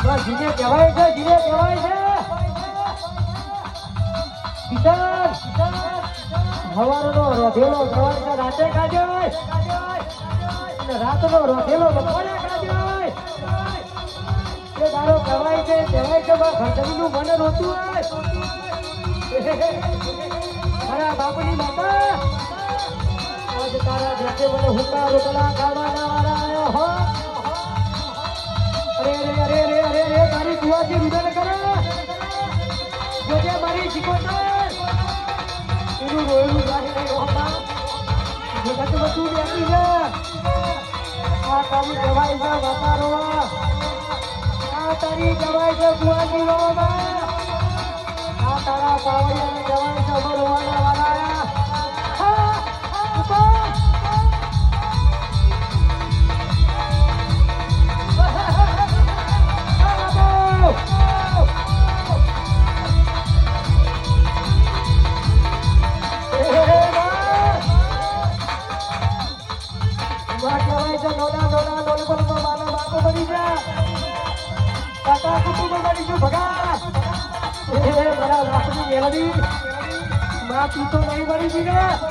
જીને કહેવાય છે જીને કહેવાય છે કિશન હવારનો રોધેલો સવાર છે રાતે ખાજો અને રાતનો રોધેલો બપોરે ખાજો એ તારો કહેવાય છે ઘરજમીનું મને રોતું હોય મારા બાપુની માતા આજે તારા જેતે મને હુકા રોટલા ખાવાના વાળા આવ્યો હો અરે તારી કુવાજી વિધન કરે જોજે મારી શીખોતર એનું રોયલું ગાડી નહીં હોતા જગત બધું બેઠી છે આ તારી કહેવાય છે બાપા રોવા આ તારી કહેવાય છે કુવાજી રોવા આ તારા પાવડિયાને કહેવાય છે અમર રોવાના વાળા તું તો નહીં બની જી ને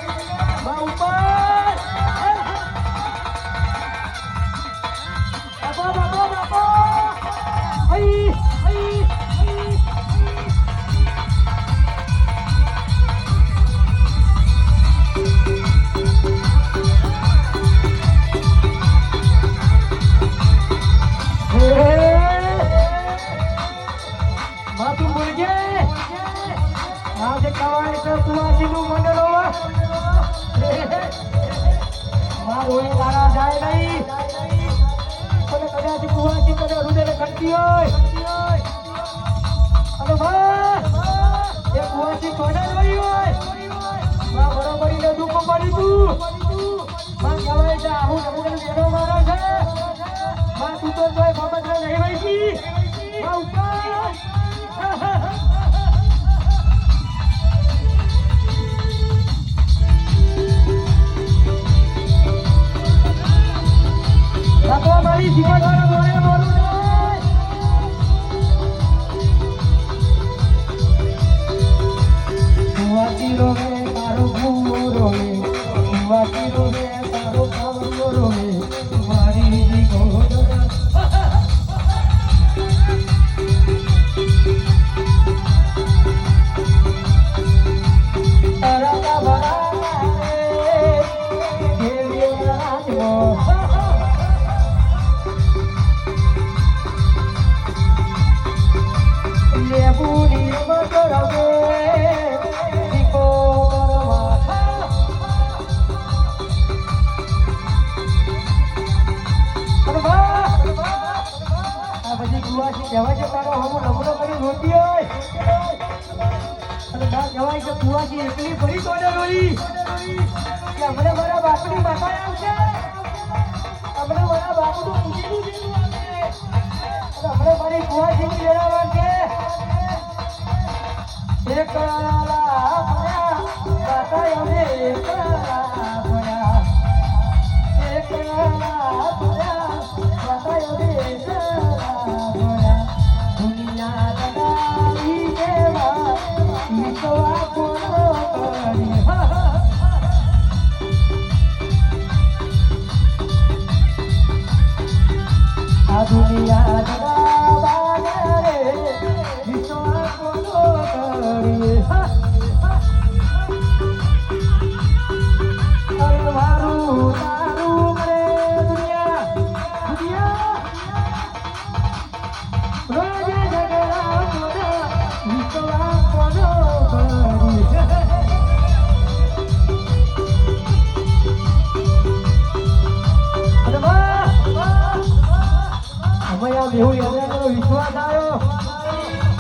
ઉપર વિશ્વાસ આવ્યો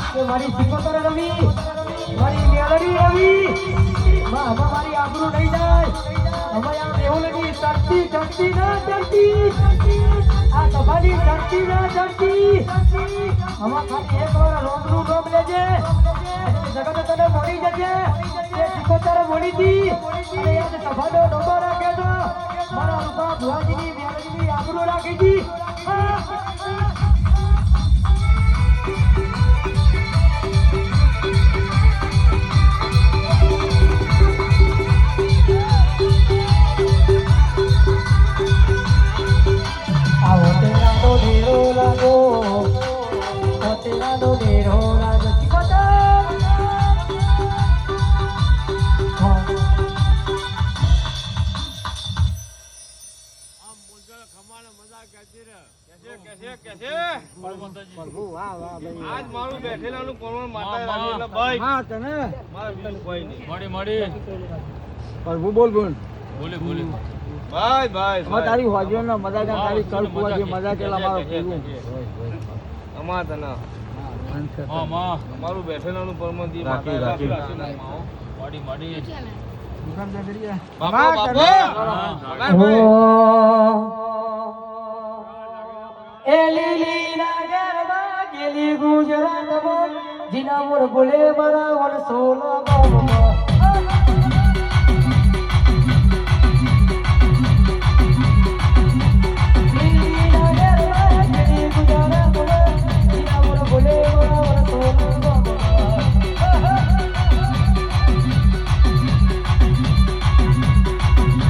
કે મારી સિકોતર રમી મારી મેલડી રમી મારી આબરૂ નહીં જાય અમે આમ એવું નથી ચડતી ના ચડતી આ સભાની ચડતી ના ચડતી આમાં ખાલી એક વાર રોગનું રોગ લેજે જગત તને મળી જશે એ સિકોતર મળી હતી અને એ સભાનો ડોબો રાખે તો મારા રૂપા ભુવાજીની મેલડીની આબરૂ રાખી હતી પ્રભુ વાહ વાહ ભાઈ આજ મારું બેઠેલાનું પરમાણ માતા રાણી એટલે ભાઈ હા તને મારે બીજું કોઈ નહીં મળી પ્રભુ બોલ બોલ બોલે ભાઈ ભાઈ અમાર તારી હોજો ને મજા કા તારી કલ કુવા જે મજા કેલા મારો પૂરું અમાર તને હા માં અમારું બેઠેલાનું પરમાણ દી રાખી, માતા રાખી. રાણી મળી દુકાન જા કરીએ બાપો બાપો એ લીલી ના ગરબા ગેલી ગુજરાતમાં જીના મોર બોલે મારા વરસોલા ગામમાં લીલી ના ગરબા ગેલી ગુજરાતમાં જીના મોર બોલે મારા વરસોલા ગામમાં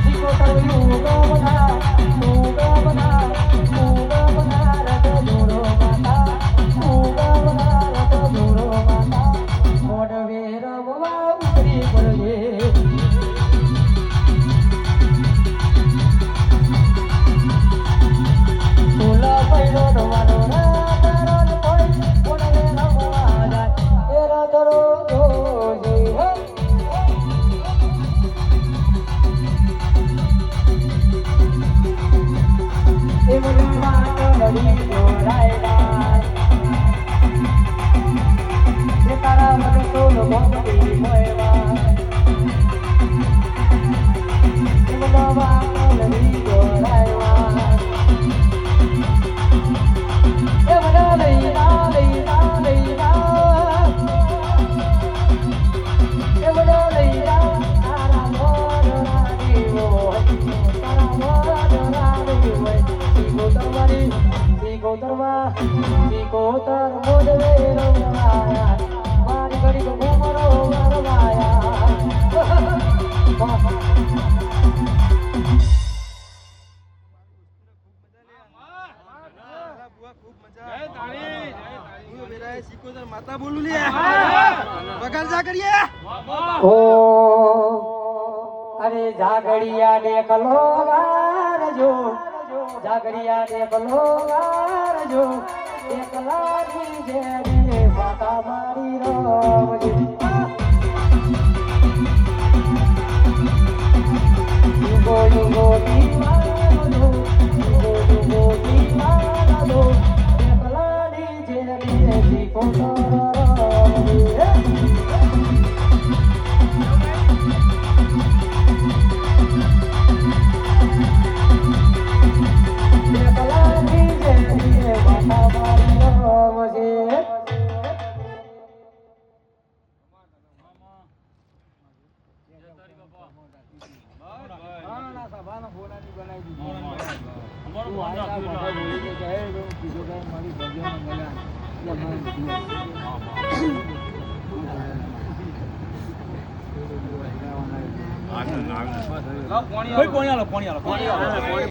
જીકો તરયું ગામના ઉગા બના રત જોડો માતા ઉગા બના રત જોડો માતા મોઢવે રમવા ઉતરી પડે સોલા પૈડો નવાનો રાતરો કોઈ મોઢવે રમવા જાય એ રાતરો જોજે હો એ મુલી માતો લડી જોડાયલા એ તારા મન સોલ ભક્તિ મોયવા એ મુલા માતો લડી જોડાયલા એ મુલા લઈલા લઈલા લઈલા એ મુલા લઈલા તારા મોર રાણી હોય તારા મોર રાણી હોય સિકોતર મોઢવે રમવાયા મારી ઘડી ઘૂમરો વરવાયા માતા બોલું લે પગાર જા કરીએ ઓ અરે ઝાગડિયા ને કલોગારજો ઝાગડિયા ને કલોગારજો એકલાની જેડી માતા મારી રમજે યુગો યુગો દીવાનો યુગો દીવાનો એકલાની જેડી સિકોતર રમજે પાણી આલો